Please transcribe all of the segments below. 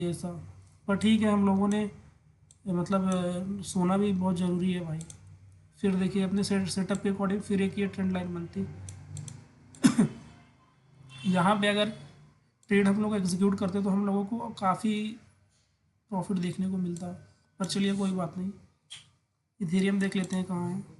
ये सब। पर ठीक है, हम लोगों ने मतलब सोना भी बहुत ज़रूरी है भाई। फिर देखिए अपने सेटअप के अकॉर्डिंग फिर एक ये ट्रेंड लाइन बनती। यहाँ पे अगर ट्रेड हम लोग एग्जीक्यूट करते तो हम लोगों को काफ़ी प्रॉफिट देखने को मिलता। पर चलिए कोई बात नहीं। इथेरियम देख लेते हैं कहाँ है।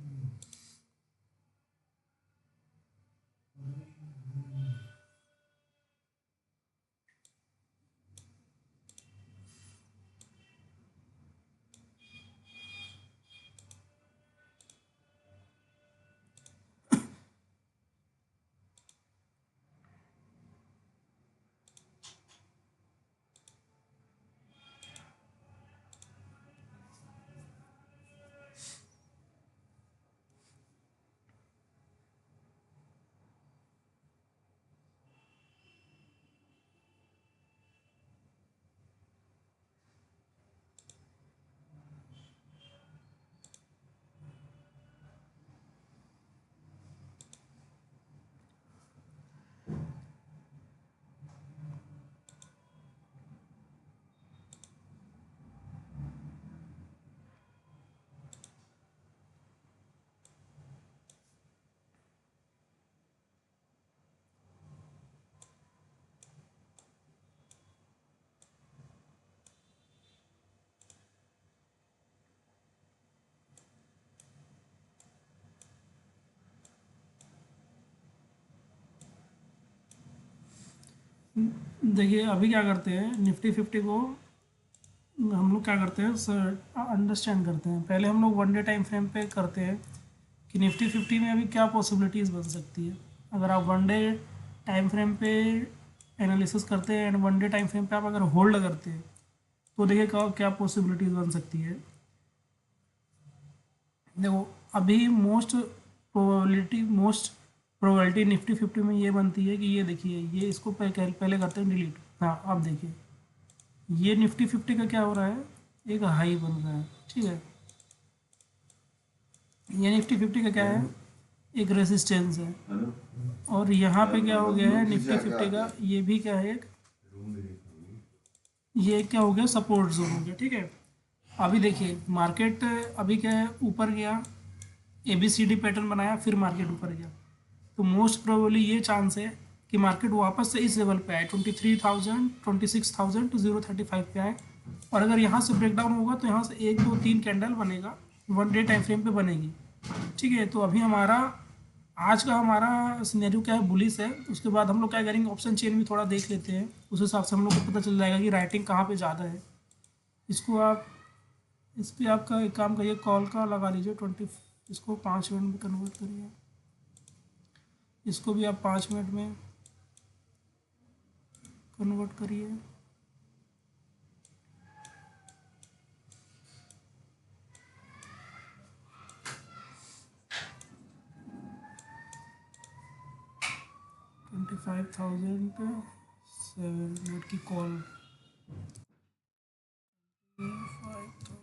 देखिए अभी क्या करते हैं, निफ्टी फिफ्टी को हम लोग क्या करते हैं सर, अंडरस्टैंड करते हैं। पहले हम लोग वन डे टाइम फ्रेम पे करते हैं कि निफ्टी फिफ्टी में अभी क्या पॉसिबिलिटीज़ बन सकती है। अगर आप वन डे टाइम फ्रेम पे एनालिसिस करते हैं and one day time frame पे आप अगर होल्ड करते हैं तो देखिए क्या क्या पॉसिबिलिटीज़ बन सकती है। देखो अभी मोस्ट प्रोबेबिलिटी निफ्टी फिफ्टी में ये बनती है कि ये देखिए, ये इसको पहले पहले करते हैं डिलीट। हाँ अब देखिए, ये निफ्टी फिफ्टी का क्या हो रहा है, एक हाई बन रहा है, ठीक है। ये निफ्टी फिफ्टी का क्या है, एक रेजिस्टेंस है। और यहाँ पे क्या हो गया है निफ्टी फिफ्टी का, ये भी क्या है एक, ये क्या हो गया सपोर्ट जोन हो गया, ठीक है। अभी देखिए मार्केट अभी क्या है, ऊपर गया, A B C D pattern बनाया, फिर मार्केट ऊपर गया। तो मोस्ट प्रोबेबली ये चांस है कि मार्केट वापस से इस लेवल पे आए, 23,000 26,000 टू 035 पे आए। और अगर यहाँ से ब्रेकडाउन होगा तो यहाँ से एक दो तीन कैंडल बनेगा, वन डे टाइम फ्रेम पे बनेगी, ठीक है। तो अभी हमारा आज का हमारा सिनेरियो क्या है, बुलिस है। उसके बाद हम लोग क्या करेंगे, ऑप्शन चेन भी थोड़ा देख लेते हैं, उस हिसाब से हम लोग को पता चल जाएगा कि राइटिंग कहाँ पे ज़्यादा है। इसको आप, इस पर आपका एक काम करिए, कॉल का लगा लीजिए 20, इसको 5 मिनट में कन्वर्ट करिए। इसको भी आप 5 मिनट में कन्वर्ट करिए। 25,000 7 मिनट की कॉल। 5,000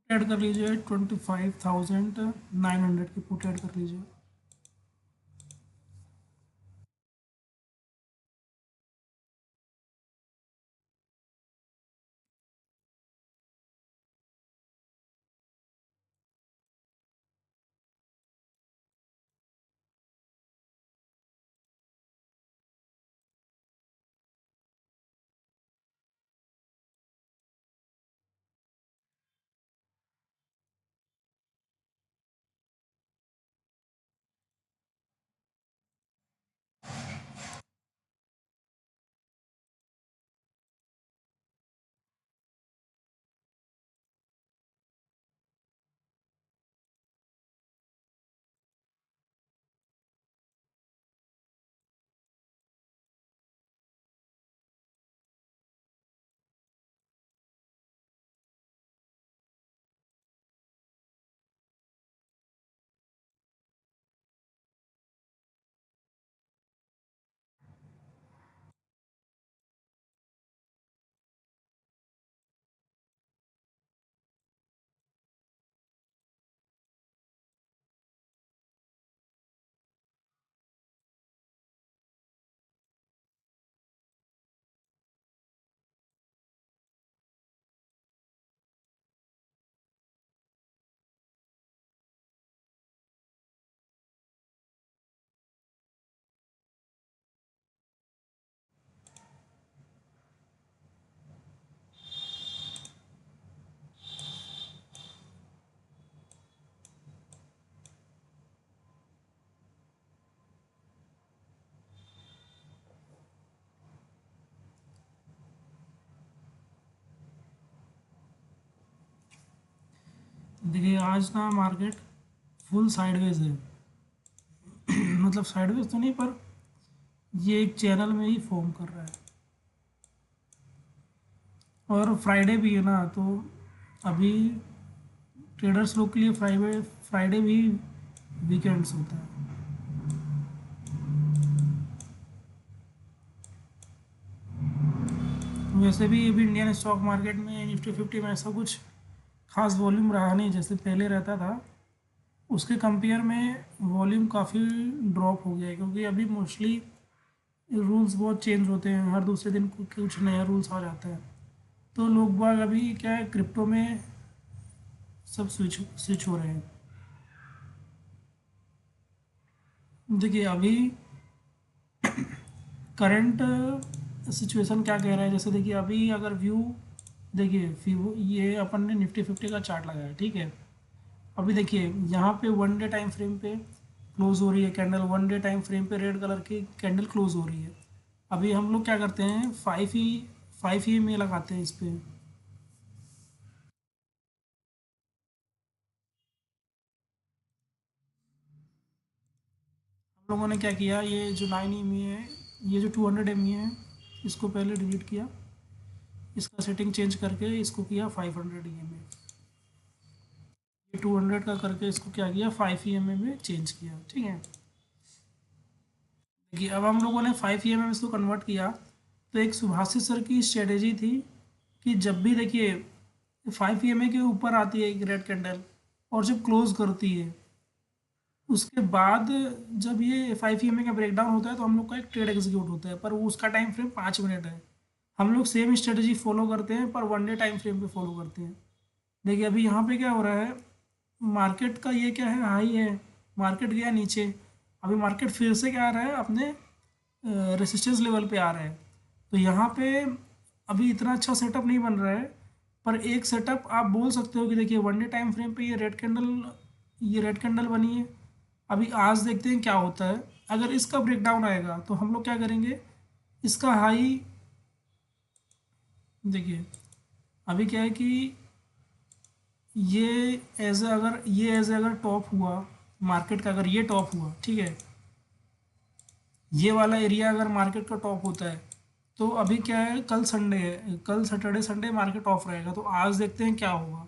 ऐड कर लीजिए, 25,900 की पुट ऐड कर लीजिए। देखिए आज ना मार्केट फुल साइडवेज है। मतलब साइडवेज तो नहीं, पर ये एक चैनल में ही फॉर्म कर रहा है। और फ्राइडे भी है ना, तो अभी ट्रेडर्स लोग के लिए फ्राइडे फ्राइडे भी वीकेंड्स होता है। वैसे भी अभी इंडियन स्टॉक मार्केट में निफ्टी फिफ्टी में ऐसा कुछ खास वॉल्यूम रहा नहीं जैसे पहले रहता था। उसके कंपेयर में वॉल्यूम काफ़ी ड्रॉप हो गया है, क्योंकि अभी मोस्टली रूल्स बहुत चेंज होते हैं, हर दूसरे दिन कुछ नया रूल्स आ जाता है। तो लोग बाग अभी क्या है, क्रिप्टो में सब स्विच स्विच हो रहे हैं। देखिए अभी करंट सिचुएशन क्या कह रहा है, जैसे देखिए अभी अगर व्यू देखिए फिवो, ये अपन ने निफ्टी फिफ्टी का चार्ट लगाया है, ठीक है। अभी देखिए यहाँ पे वन डे टाइम फ्रेम पे क्लोज हो रही है candle, one day time frame पे रेड कलर की कैंडल क्लोज हो रही है। अभी हम लोग क्या करते हैं, फाइव ही में लगाते हैं इस पे। हम लोगों ने क्या किया, ये जो 9 EMA है, ये जो 200 MA है, इसको पहले डिलीट किया, इसका सेटिंग चेंज करके इसको किया 500 EMA। ये 200 का करके इसको क्या किया, 5 EMA में चेंज किया, ठीक है। देखिए अब हम लोगों ने 5 EMA में इसको कन्वर्ट किया। तो एक सुभाषित सर की स्ट्रेटेजी थी कि जब भी देखिए 5 EMA के ऊपर आती है एक रेड कैंडल और जब क्लोज करती है, उसके बाद जब ये 5 EMA का ब्रेकडाउन होता है तो हम लोग का एक ट्रेड एग्जीक्यूट होता है, पर वो उसका टाइम फ्रेम 5 मिनट है। हम लोग सेम स्ट्रेटजी फॉलो करते हैं, पर वन डे टाइम फ्रेम पे फॉलो करते हैं। देखिए अभी यहाँ पे क्या हो रहा है, मार्केट का ये क्या है, हाई है, मार्केट गया नीचे, अभी मार्केट फिर से क्या आ रहा है, अपने रेसिस्टेंस लेवल पे आ रहा है। तो यहाँ पे अभी इतना अच्छा सेटअप नहीं बन रहा है, पर एक सेटअप आप बोल सकते हो कि देखिए वन डे टाइम फ्रेम पे ये रेड कैंडल बनी है। अभी आज देखते हैं क्या होता है। अगर इसका ब्रेकडाउन आएगा तो हम लोग क्या करेंगे, इसका हाई देखिए, अभी क्या है कि ये एज अगर टॉप हुआ मार्केट का, अगर ये टॉप हुआ, ठीक है, ये वाला एरिया अगर मार्केट का टॉप होता है, तो अभी क्या है, कल संडे है, कल सैटरडे संडे मार्केट ऑफ रहेगा, तो आज देखते हैं क्या होगा।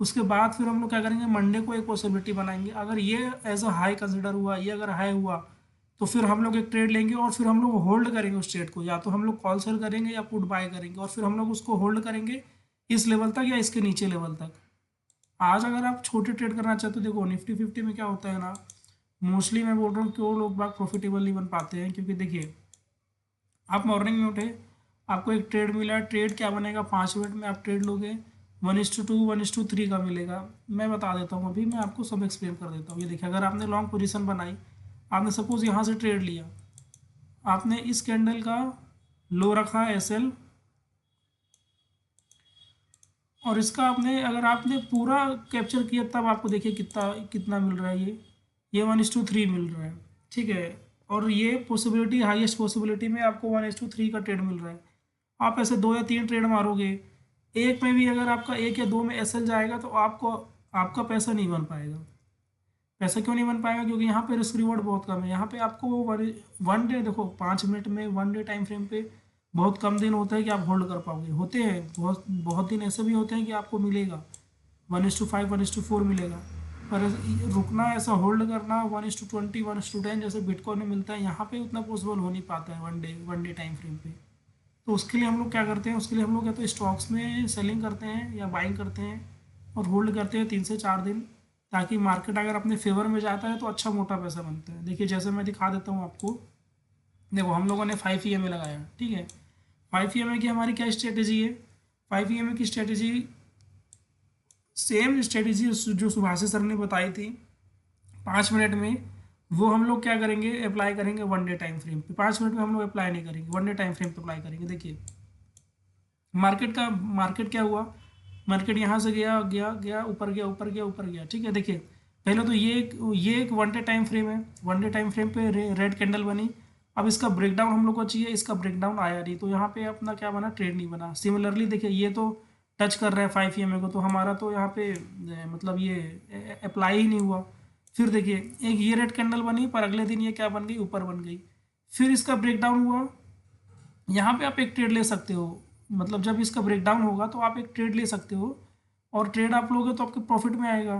उसके बाद फिर हम लोग क्या करेंगे, मंडे को एक पॉसिबिलिटी बनाएंगे, अगर ये एज अ हाई कंसिडर हुआ, ये अगर हाई हुआ, तो फिर हम लोग एक ट्रेड लेंगे और फिर हम लोग होल्ड करेंगे उस ट्रेड को, या तो हम लोग कॉल सेल करेंगे या पुट बाय करेंगे, और फिर हम लोग उसको होल्ड करेंगे इस लेवल तक या इसके नीचे लेवल तक। आज अगर आप छोटे ट्रेड करना चाहते हो, देखो निफ्टी फिफ्टी में क्या होता है ना, मोस्टली मैं बोल रहा हूँ क्यों लोग बाग प्रॉफिटेबल नहीं बन पाते हैं, क्योंकि देखिए आप मॉर्निंग में उठे, आपको एक ट्रेड मिला, ट्रेड क्या बनेगा, 5 मिनट में आप ट्रेड लोगे, 1:2 1:3 का मिलेगा। मैं बता देता हूँ, अभी मैं आपको सब एक्सप्लेन कर देता हूँ। ये देखिए अगर आपने लॉन्ग पोजीशन बनाई, आपने सपोज यहाँ से ट्रेड लिया, आपने इस कैंडल का लो रखा SL, और इसका आपने अगर आपने पूरा कैप्चर किया, तब आपको देखिए कितना कितना मिल रहा है, ये 1:3 मिल रहा है, ठीक है। और ये पॉसिबिलिटी, हाईएस्ट पॉसिबिलिटी में आपको 1:3 का ट्रेड मिल रहा है। आप ऐसे 2 या 3 ट्रेड मारोगे, एक में भी अगर आपका 1 या 2 में SL जाएगा, तो आपको आपका पैसा नहीं बन पाएगा। पैसा क्यों नहीं बन पाएगा, क्योंकि यहाँ पे रिस्क रिवॉर्ड बहुत कम है। यहाँ पे आपको वन डे देखो, 5 मिनट में वन डे टाइम फ्रेम पे बहुत कम दिन होता है कि आप होल्ड कर पाओगे, होते हैं बहुत बहुत दिन ऐसे भी होते हैं कि आपको मिलेगा 1:5 1:4 मिलेगा। पर रुकना, ऐसा होल्ड करना 1:20 1:10 जैसे बिटकॉइन में मिलता है, यहाँ पे उतना पॉसिबल हो नहीं पाता है वन डे टाइम फ्रेम पे। तो उसके लिए हम लोग क्या करते हैं, उसके लिए हम लोग या तो स्टॉक्स में सेलिंग करते हैं या बाइंग करते हैं और होल्ड करते हैं 3 से 4 दिन, ताकि मार्केट अगर अपने फेवर में जाता है तो अच्छा मोटा पैसा बनता है। देखिए जैसे मैं दिखा देता हूँ आपको, देखो हम लोगों ने 5 EMA लगाया, ठीक है। 5 EMA की हमारी क्या स्ट्रेटेजी है, 5 EMA की स्ट्रेटेजी सेम स्ट्रेटेजी जो सुभाष सर ने बताई थी 5 मिनट में, वो हम लोग क्या करेंगे, अप्लाई करेंगे वन डे टाइम फ्रेम पे। 5 मिनट में हम लोग अप्लाई नहीं करेंगे, वन डे टाइम फ्रेम पे अप्लाई करेंगे। देखिए मार्केट क्या हुआ, मार्केट यहाँ से गया गया गया, ऊपर गया ऊपर गया ऊपर गया, ठीक है। देखिए पहले तो ये एक वन डे टाइम फ्रेम है, वन डे टाइम फ्रेम पे रेड कैंडल बनी। अब इसका ब्रेकडाउन हम लोग को चाहिए, इसका ब्रेकडाउन आया नहीं, तो यहाँ पे अपना क्या बना, ट्रेड नहीं बना। सिमिलरली देखिए ये तो टच कर रहा है 5 EMA को, तो हमारा तो यहाँ पे मतलब ये अप्लाई ही नहीं हुआ। फिर देखिए एक ये रेड कैंडल बनी, पर अगले दिन ये क्या बन गई, ऊपर बन गई। फिर इसका ब्रेकडाउन हुआ, यहाँ पे आप एक ट्रेड ले सकते हो, मतलब जब इसका ब्रेकडाउन होगा तो आप एक ट्रेड ले सकते हो, और ट्रेड आप लोगे तो आपके प्रॉफिट में आएगा।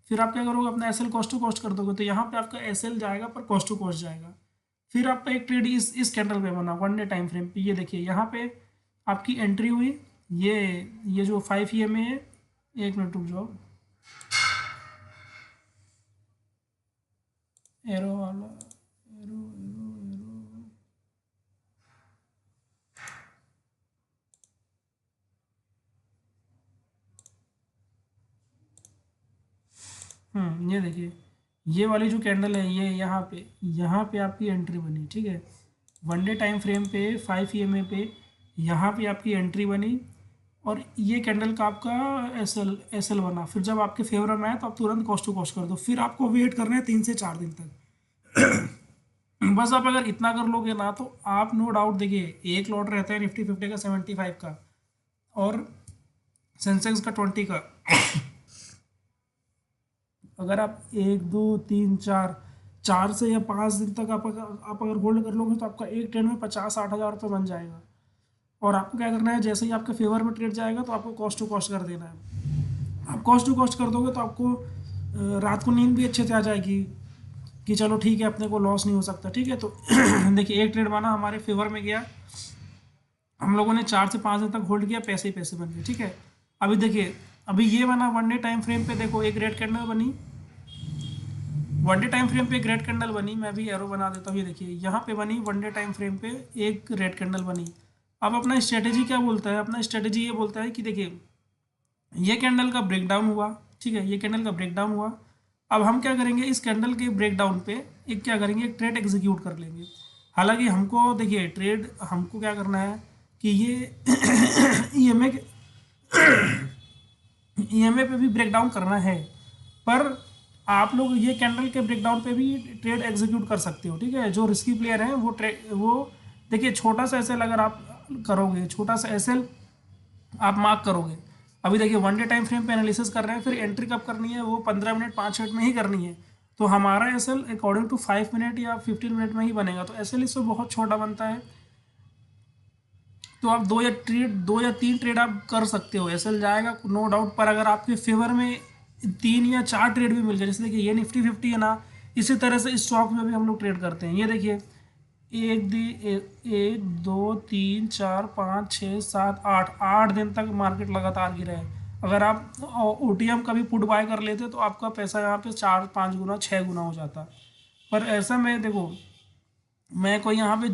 फिर आप क्या करोगे, अपना एसएल कॉस्ट टू कॉस्ट कर दोगे, तो यहाँ पे आपका एसएल जाएगा पर कॉस्ट टू कॉस्ट जाएगा। फिर आपका एक ट्रेड इस कैंडल पे बना 1 डे टाइम फ्रेम पे, ये देखिए यहाँ पे आपकी एंट्री हुई, ये जो 5 EMA है, 1 मिनट रुक जाओ, एरो वाला, एरो एरो एरो, ये देखिए ये वाली जो कैंडल है, ये यहाँ पे आपकी एंट्री बनी, ठीक है। 1 डे टाइम फ्रेम पे 5 EMA पे यहाँ पे आपकी एंट्री बनी, और ये कैंडल का आपका एसएल बना। फिर जब आपके फेवर में आए तो आप तुरंत कॉस्ट टू कॉस्ट कर दो, फिर आपको वेट करना है 3 से 4 दिन तक। बस आप अगर इतना कर लोगे ना, तो आप नो डाउट, देखिए एक लॉट रहता है निफ्टी 50 का 75 का, और सेंसेक्स का 20 का। अगर आप 1 2 3 4 4 से या 5 दिन तक आप अगर होल्ड कर लोगे, तो आपका एक ट्रेड में 50-60 हज़ार रुपये बन जाएगा। और आपको क्या करना है, जैसे ही आपके फेवर में ट्रेड जाएगा तो आपको कॉस्ट टू कॉस्ट कर देना है। आप कॉस्ट टू कॉस्ट कर दोगे तो आपको रात को नींद भी अच्छे से आ जाएगी, कि चलो ठीक है, अपने को लॉस नहीं हो सकता, ठीक है। तो देखिए एक ट्रेड बना, हमारे फेवर में गया, हम लोगों ने 4 से 5 दिन तक होल्ड किया, पैसे ही पैसे बन गए, ठीक है। अभी देखिए अभी ये बना 1 डे टाइम फ्रेम पे, देखो एक रेड कैंडल बनी, 1 डे टाइम फ्रेम पे एक रेड कैंडल बनी, मैं भी एरो बना देता हूँ, ये देखिए यहाँ पे बनी 1 डे टाइम फ्रेम पे एक रेड कैंडल बनी। अब अपना स्ट्रेटेजी क्या बोलता है, अपना स्ट्रेटेजी ये बोलता है कि देखिए ये कैंडल का ब्रेकडाउन हुआ, ठीक है, ये कैंडल का ब्रेकडाउन हुआ। अब हम क्या करेंगे, इस कैंडल के ब्रेकडाउन पे एक क्या करेंगे, एक ट्रेड एग्जीक्यूट कर लेंगे। हालांकि हमको देखिए ट्रेड हमको क्या करना है कि ये ईएमए ईएमए पे भी ब्रेकडाउन करना है, पर आप लोग ये कैंडल के ब्रेकडाउन पे भी ट्रेड एग्जीक्यूट कर सकते हो, ठीक है। जो रिस्की प्लेयर हैं वो देखिए छोटा सा एसएल अगर आप करोगे, छोटा सा एसएल आप मार्क करोगे। अभी देखिए 1 डे टाइम फ्रेम पे एनालिसिस कर रहे हैं, फिर एंट्री कब करनी है, वो 15 मिनट 5 मिनट में ही करनी है। तो हमारा एसएल अकॉर्डिंग टू 5 मिनट या 15 मिनट में ही बनेगा, तो एसएल इसमें बहुत छोटा बनता है। तो आप 2 या 3 ट्रेड आप कर सकते हो, एसएल जाएगा नो डाउट। पर अगर आपके फेवर में 3 या 4 ट्रेड भी मिल गए, जैसे देखिए ये निफ्टी 50 है ना, इसी तरह से स्टॉक में भी हम लोग ट्रेड करते हैं। ये देखिए 1 2 3 4 5 6 7 8 दिन तक मार्केट लगातार गिरा है। अगर आप ओटीएम का भी पुट बाय कर लेते तो आपका पैसा यहाँ पे 4-5 गुना 6 गुना हो जाता। पर ऐसा में देखो, मैं कोई यहाँ पे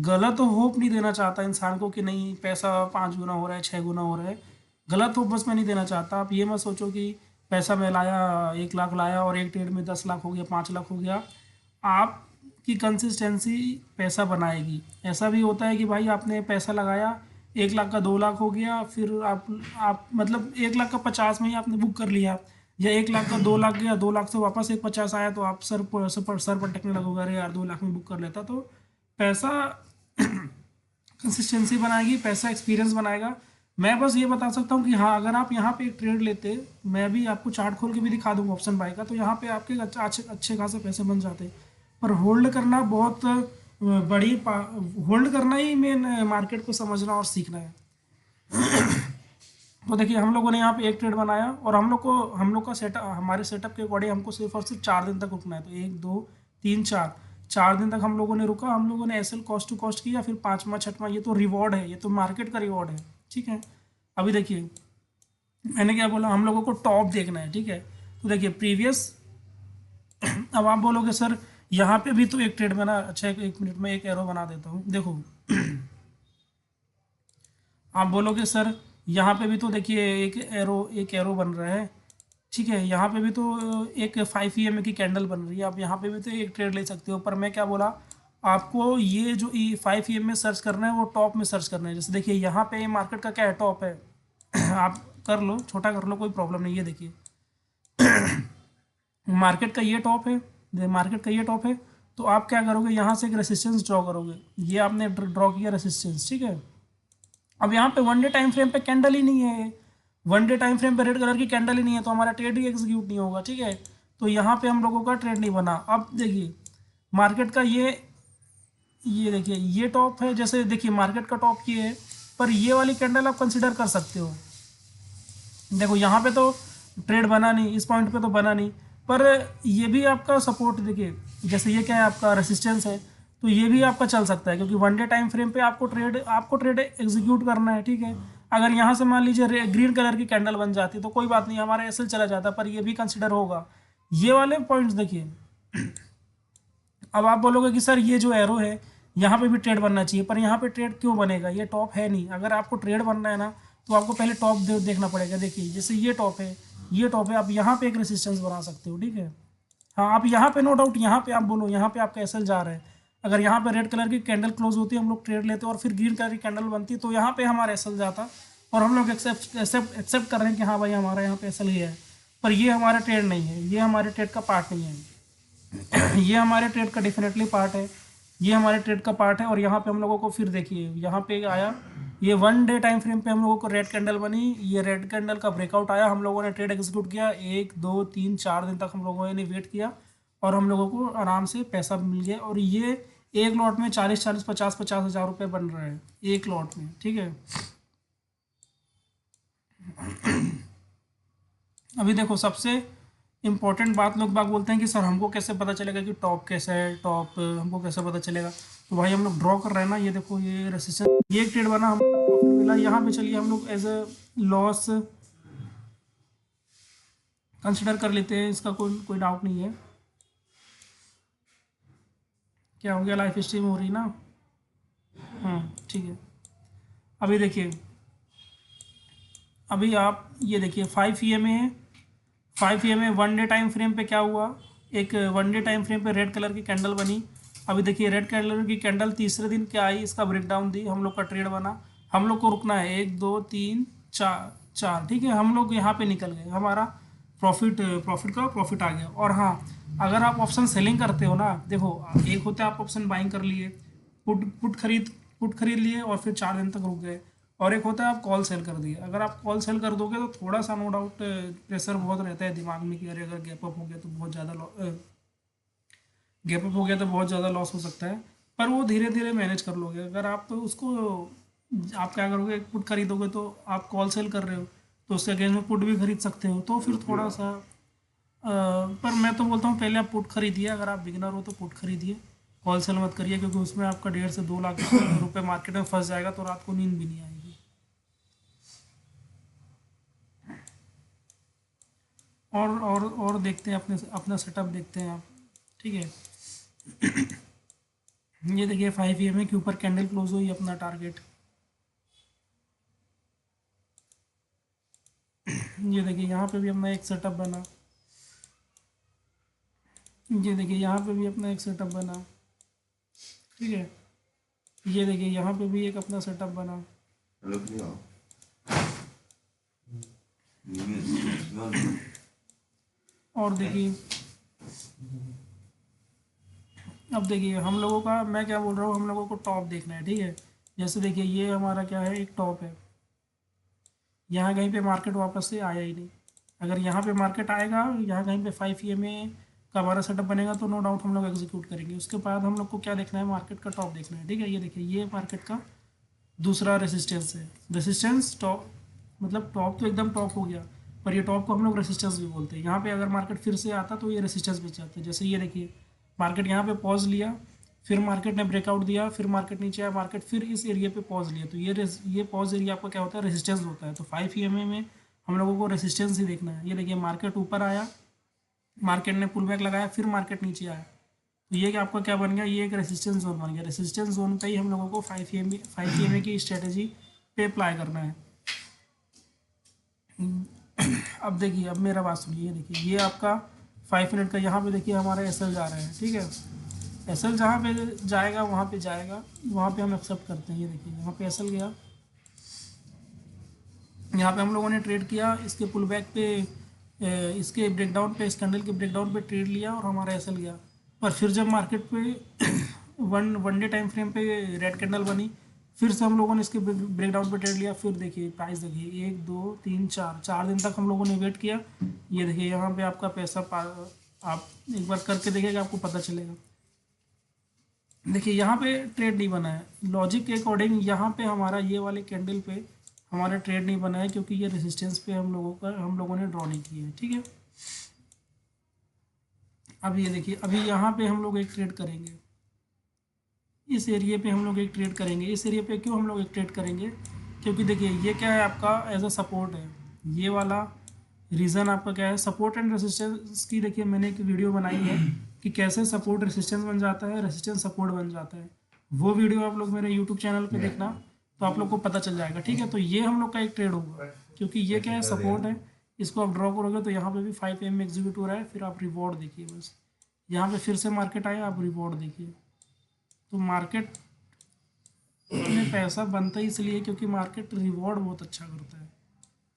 गलत होप नहीं देना चाहता इंसान को कि नहीं पैसा 5 गुना हो रहा है 6 गुना हो रहा है, गलत होप बस मैं नहीं देना चाहता। आप ये मत सोचो कि पैसा मैं लाया 1 लाख लाया और एक ट्रेड में 10 लाख हो गया 5 लाख हो गया। आपकी कंसिस्टेंसी पैसा बनाएगी। ऐसा भी होता है कि भाई आपने पैसा लगाया 1 लाख का 2 लाख हो गया, फिर आप मतलब 1 लाख का 50 में ही आपने बुक कर लिया, या 1 लाख का 2 लाख गया, 2 लाख से वापस एक 50 आया, तो आप सर पटकने लगोगे, अरे यार 2 लाख में बुक कर लेता। तो पैसा कंसिस्टेंसी बनाएगी, पैसा एक्सपीरियंस बनाएगा। मैं बस ये बता सकता हूँ कि हाँ, अगर आप यहाँ पे एक ट्रेड लेते, मैं भी आपको चार्ट खोल के भी दिखा दूँगा ऑप्शन बाय का, तो यहाँ पे आपके अच्छे खासे पैसे बन जाते। पर होल्ड करना बहुत होल्ड करना ही मेन मार्केट को समझना और सीखना है। तो देखिए हम लोगों ने यहाँ पे एक ट्रेड बनाया, और हम लोग का सेटअप, हमारे सेटअप के अकॉर्डिंग हमको सिर्फ और सिर्फ 4 दिन तक रुकना है। तो 1 2 3 4 4 दिन तक हम लोगों ने रुका, हम लोगों ने एसएल कॉस्ट टू कॉस्ट किया, फिर 5वां 6वां, ये तो रिवॉर्ड है, ये तो मार्केट का रिवॉर्ड है, ठीक है। अभी देखिए मैंने क्या बोला, हम लोगों को टॉप देखना है, ठीक है। तो देखिए प्रीवियस अब आप बोलोगे सर यहाँ पे भी तो एक ट्रेड बना, अच्छा 1 मिनट में एक एरो बना देता हूँ, देखो आप बोलोगे सर यहाँ पे भी तो देखिए एक एरो बन रहा है, ठीक है। यहाँ पे भी तो एक 5 EMA की कैंडल बन रही है, आप यहाँ पे भी तो एक ट्रेड ले सकते हो। पर मैं क्या बोला आपको, ये जो 5 EMA सर्च करना है वो टॉप में सर्च करना है। जैसे देखिए यहाँ पे मार्केट का क्या है, टॉप है आप कर लो, छोटा कर लो, कोई प्रॉब्लम नहीं है। देखिए मार्केट का ये टॉप है, मार्केट का ये टॉप है, तो आप क्या करोगे, यहाँ से एक रेसिस्टेंस ड्रॉ करोगे। ये आपने ड्रॉ किया रेसिस्टेंस, ठीक है। अब यहाँ पे वन डे टाइम फ्रेम पे कैंडल ही नहीं है, वन डे टाइम फ्रेम पे रेड कलर की कैंडल ही नहीं है, तो हमारा ट्रेड ही एग्जीक्यूट नहीं होगा, ठीक है। तो यहाँ पे हम लोगों का ट्रेड नहीं बना। अब देखिए मार्केट का ये देखिए ये टॉप है, जैसे देखिए मार्केट का टॉप ये है, पर ये वाली कैंडल आप कंसिडर कर सकते हो। देखो यहाँ पे तो ट्रेड बना नहीं, इस पॉइंट पे तो बना नहीं, पर ये भी आपका सपोर्ट देखिए, जैसे ये क्या है आपका रेसिस्टेंस है, तो ये भी आपका चल सकता है, क्योंकि वन डे टाइम फ्रेम पे आपको ट्रेड एग्जीक्यूट करना है, ठीक है। अगर यहाँ से मान लीजिए ग्रीन कलर की कैंडल बन जाती तो कोई बात नहीं, हमारा एसएल चला जाता, पर ये भी कंसिडर होगा। ये वाले पॉइंट्स देखिए। अब आप बोलोगे कि सर ये जो एरो है यहाँ पे भी ट्रेड बनना चाहिए, पर यहाँ पे ट्रेड क्यों बनेगा, ये टॉप है नहीं। अगर आपको ट्रेड बनना है ना तो आपको पहले टॉप देखना पड़ेगा। देखिए जैसे ये टॉप है, ये टॉप है, आप यहाँ पे एक रेसिस्टेंस बना सकते हो, ठीक है। हाँ आप यहाँ पे नो डाउट, यहाँ पे आप बोलो यहाँ पे आपका एसएल जा रहा है, अगर यहाँ पे रेड कलर की कैंडल क्लोज होती है, हम लोग ट्रेड लेते और फिर ग्रीन कलर की कैंडल बनती, तो यहाँ पे हमारा एसएल जाता और हम लोग एक्सेप्ट कर रहे हैं कि हाँ भाई हमारा यहाँ पे एसएल गया है। पर ये हमारा ट्रेड नहीं है, ये हमारे ट्रेड का पार्ट नहीं है। ये हमारे ट्रेड का डेफिनेटली पार्ट है, ये हमारे ट्रेड का पार्ट है। और यहाँ पे हम लोगों को फिर देखिए यहाँ पे आया, ये वन डे टाइम फ्रेम पे हम लोगों को रेड कैंडल बनी, ये रेड कैंडल का ब्रेकआउट आया, हम लोगों ने ट्रेड एग्जीक्यूट किया, 1 2 3 4 दिन तक हम लोगों ने वेट किया और हम लोगों को आराम से पैसा मिल गया। और ये एक लॉट में 40 40 50 50 हज़ार रुपये बन रहे हैं एक लॉट में, ठीक है। अभी देखो सबसे इम्पॉर्टेंट बात, लोग बाग बोलते हैं कि सर हमको कैसे पता चलेगा कि टॉप कैसा है, टॉप हमको कैसे पता चलेगा। तो भाई हम लोग ड्रॉ कर रहे हैं ना, ये देखो ये रेसिस्टेंस, ये एक ट्रेड बना, हमको प्रॉफिट मिला। यहाँ पे चलिए हम लोग एज अ लॉस कंसिडर कर लेते हैं, इसका कोई डाउट नहीं है। क्या हो गया, लाइफ स्ट्रीम हो रही ना, ठीक है। अभी देखिए, अभी आप ये देखिए 5 EMA है, 5 EMA one day time frame पे क्या हुआ, एक वन डे टाइम फ्रेम पे रेड कलर की कैंडल बनी। अभी देखिए रेड कलर की कैंडल तीसरे दिन क्या आई, इसका ब्रेकडाउन दी, हम लोग का ट्रेड बना। हम लोग को रुकना है 1 2 3 4, ठीक है। हम लोग यहाँ पे निकल गए, हमारा प्रॉफिट आ गया। और हाँ, अगर आप ऑप्शन सेलिंग करते हो ना, देखो एक होता है आप ऑप्शन बाइंग कर लिए, पुट खरीद लिए और फिर 4 दिन तक रुक गए, और एक होता है आप कॉल सेल कर दिए। अगर आप कॉल सेल कर दोगे तो थोड़ा सा नो डाउट प्रेशर बहुत रहता है दिमाग में कि अरे अगर गैप अप हो गया तो बहुत ज़्यादा लॉस हो सकता है। पर वो धीरे धीरे मैनेज कर लोगे। अगर आप तो उसको, आप क्या करोगे, पुट खरीदोगे तो आप कॉल सेल कर रहे हो तो उसके अगेंस्ट में पुट भी खरीद सकते हो, तो फिर थोड़ा सा पर मैं तो बोलता हूँ पहले आप पुट खरीदिए। अगर आप बिगिनर हो तो पुट खरीदिए, कॉल सेल मत करिए, क्योंकि उसमें आपका 1.5 से 2 लाख रुपए मार्केट में फंस जाएगा तो रात को नींद भी नहीं आएगी। और देखते हैं अपना सेटअप देखते हैं आप, ठीक है। ये देखिए 5 EMA के ऊपर कैंडल क्लोज हुई अपना टारगेट। ये देखिए यहाँ पे भी अपना एक सेटअप बना, ये देखिए यहाँ पे भी अपना एक सेटअप बना, ठीक है। ये देखिए यहाँ पे भी एक अपना सेटअप बना। और देखिए अब देखिए हम लोगों का, मैं क्या बोल रहा हूँ, हम लोगों को टॉप देखना है, ठीक है। जैसे देखिए ये हमारा क्या है, एक टॉप है, यहाँ कहीं पे मार्केट वापस से आया ही नहीं। अगर यहाँ पे मार्केट आएगा, यहाँ कहीं पे 5 EMA का हमारा सेटअप बनेगा तो नो डाउट हम लोग एग्जीक्यूट करेंगे। उसके बाद हम लोग को क्या देखना है, मार्केट का टॉप देखना है, ठीक है। ये देखिए ये मार्केट का दूसरा रेसिस्टेंस है, रेसिस्टेंस टॉप, मतलब टॉप तो एकदम टॉप हो गया, पर ये टॉप को हम लोग रेसिस्टेंस भी बोलते हैं। यहाँ पे अगर मार्केट फिर से आता तो ये रेसिस्टेंस भी चाहते हैं। जैसे ये देखिए मार्केट यहाँ पे पॉज लिया, फिर मार्केट ने ब्रेकआउट दिया, फिर मार्केट नीचे आया, मार्केट फिर इस एरिया पे पॉज लिया, तो ये पॉज एरिया आपका क्या होता है, रेसिस्टेंस होता है। तो 5 EMA में हम लोगों को रेसिस्टेंस ही देखना है। ये देखिए मार्केट ऊपर आया, मार्केट ने पुल बैक लगाया, फिर मार्केट नीचे आया, तो ये आपका क्या बन गया, ये एक रेसिस्टेंस जोन बन गया। रेसिस्टेंस जोन पे ही हम लोगों को 5 EMA की स्ट्रेटेजी पे अप्लाई करना है। अब देखिए, अब मेरा बात सुनिए, देखिए ये आपका 5 मिनट का, यहाँ पे देखिए हमारा एसएल जा रहा है, ठीक है। एसएल जहाँ पे जाएगा वहाँ पे जाएगा, वहाँ पे हम एक्सेप्ट करते हैं। ये देखिए यहाँ पे एसएल गया, यहाँ पे हम लोगों ने ट्रेड किया, इसके पुल बैक पे, इसके ब्रेकडाउन पे, इस कैंडल के ब्रेकडाउन पे ट्रेड लिया और हमारा एसएल गया। पर फिर जब मार्केट पे वन डे टाइम फ्रेम पे रेड कैंडल बनी, फिर से हम लोगों ने इसके ब्रेक डाउन पे ट्रेड लिया, फिर देखिए प्राइस देखिए 1 2 3 4 दिन तक हम लोगों ने वेट किया। ये देखिए यहाँ पे आपका पैसा आप एक बार करके देखिएगा, आपको पता चलेगा। देखिए यहाँ पे ट्रेड नहीं बना है, लॉजिक के अकॉर्डिंग यहाँ पे हमारा ये वाले कैंडल पे हमारा ट्रेड नहीं बना है, क्योंकि ये रेजिस्टेंस पे हम लोगों ने ड्रॉ नहीं किया है, ठीक है। अब ये देखिए अभी यहाँ पे हम लोग एक ट्रेड करेंगे, इस एरिया पे हम लोग एक ट्रेड करेंगे। इस एरिया पे क्यों हम लोग एक ट्रेड करेंगे, क्योंकि देखिए ये क्या है, आपका एज अ सपोर्ट है। ये वाला रीज़न आपका क्या है, सपोर्ट एंड रेसिस्टेंस की। देखिए मैंने एक वीडियो बनाई है कि कैसे सपोर्ट रेसिस्टेंस बन जाता है, रेसिस्टेंस सपोर्ट बन जाता है। वो वीडियो आप लोग मेरे यूट्यूब चैनल पे देखना, तो आप लोग को पता चल जाएगा, ठीक है। तो ये हम लोग का एक ट्रेड होगा, क्योंकि ये क्या है, सपोर्ट है। इसको आप ड्रॉ करोगे तो यहाँ पे भी 5 AM में एग्जीक्यूट हो रहा है। फिर आप रिवॉर्ड देखिए, बस यहाँ पे फिर से मार्केट आया, आप रिवॉर्ड देखिए। तो मार्केट में पैसा बनता ही इसलिए क्योंकि मार्केट रिवॉर्ड बहुत अच्छा करता है।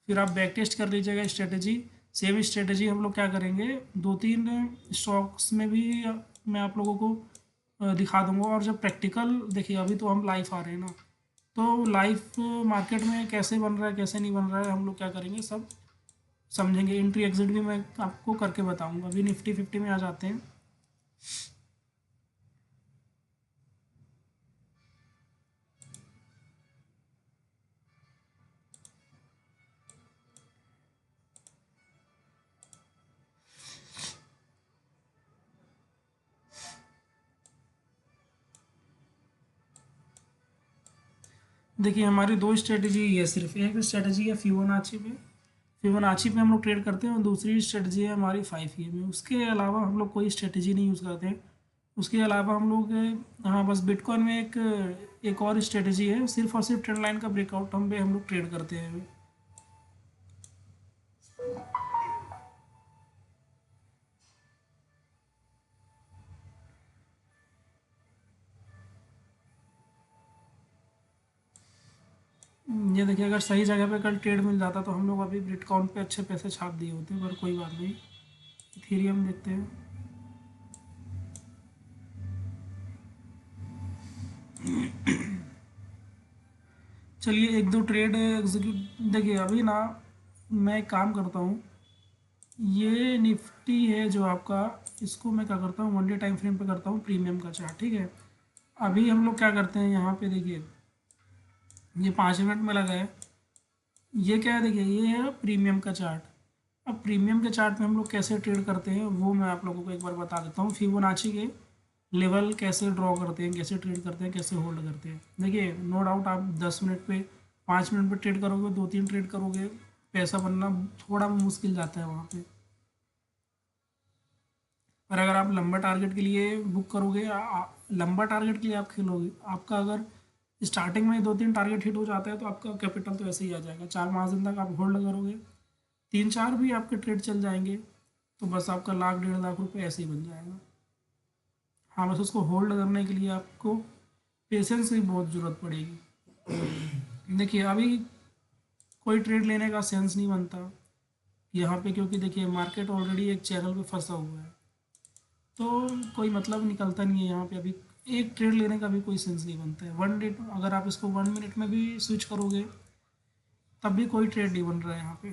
फिर आप बैक टेस्ट कर लीजिएगा स्ट्रेटजी, सेम स्ट्रेटजी हम लोग क्या करेंगे, 2 3 स्टॉक्स में भी मैं आप लोगों को दिखा दूंगा। और जब प्रैक्टिकल देखिए, अभी तो हम लाइव आ रहे हैं ना, तो लाइव मार्केट में कैसे बन रहा है कैसे नहीं बन रहा है हम लोग क्या करेंगे सब समझेंगे। एंट्री एग्जिट भी मैं आपको करके बताऊंगा। अभी निफ्टी 50 में आ जाते हैं। देखिए हमारी दो स्ट्रेटजी है, सिर्फ एक स्ट्रेटजी है फिबोनाची पे। फिबोनाची पे हम लोग ट्रेड करते हैं, और दूसरी स्ट्रेटजी है हमारी 5 AM में। उसके अलावा हम लोग कोई स्ट्रेटजी नहीं यूज़ करते हैं। उसके अलावा हम लोग हाँ बस बिटकॉइन में एक और स्ट्रेटजी है, सिर्फ और सिर्फ ट्रेंड लाइन का ब्रेकआउट हम लोग ट्रेड करते हैं। ये देखिए अगर सही जगह पे कल ट्रेड मिल जाता तो हम लोग अभी बिटकॉइन पे अच्छे पैसे छाप दिए होते, पर कोई बात नहीं। इथेरियम देखते हैं। चलिए एक दो ट्रेड एग्जीक्यूट। देखिए अभी ना मैं एक काम करता हूँ, ये निफ्टी है जो आपका, इसको मैं क्या करता हूँ, 1 डे टाइम फ्रेम पे करता हूँ प्रीमियम का चार्ट, ठीक है। अभी हम लोग क्या करते हैं, यहाँ पे देखिए ये 5 मिनट में लगा है। ये क्या है, देखिए ये है प्रीमियम का चार्ट। अब प्रीमियम के चार्ट में हम लोग कैसे ट्रेड करते हैं वो मैं आप लोगों को एक बार बता देता हूँ। फिबोनाची के लेवल कैसे ड्रॉ करते हैं, कैसे ट्रेड करते हैं, कैसे होल्ड करते हैं। देखिए नो डाउट आप 10 मिनट पे 5 मिनट पे ट्रेड करोगे, 2 3 ट्रेड करोगे, पैसा बनना थोड़ा मुश्किल जाता है वहाँ पे। पर अगर आप लंबा टारगेट के लिए बुक करोगे, लंबा टारगेट के लिए आप खेलोगे, आपका अगर स्टार्टिंग में 2 3 टारगेट हिट हो जाता है तो आपका कैपिटल तो ऐसे ही आ जाएगा। 4 5 दिन तक आप होल्ड करोगे, 3 4 भी आपके ट्रेड चल जाएंगे, तो बस आपका 1 लाख 1.5 लाख रुपए ऐसे ही बन जाएगा। हाँ बस उसको होल्ड करने के लिए आपको पेशेंस की बहुत ज़रूरत पड़ेगी। देखिए अभी कोई ट्रेड लेने का सेंस नहीं बनता यहाँ पे, क्योंकि देखिए मार्केट ऑलरेडी एक चैनल पे फंसा हुआ है, तो कोई मतलब निकलता नहीं है यहाँ पे। अभी एक ट्रेड लेने का भी कोई सेंस नहीं बनता है। 1 डे अगर आप इसको 1 मिनट में भी स्विच करोगे तब भी कोई ट्रेड नहीं बन रहा है यहाँ पे।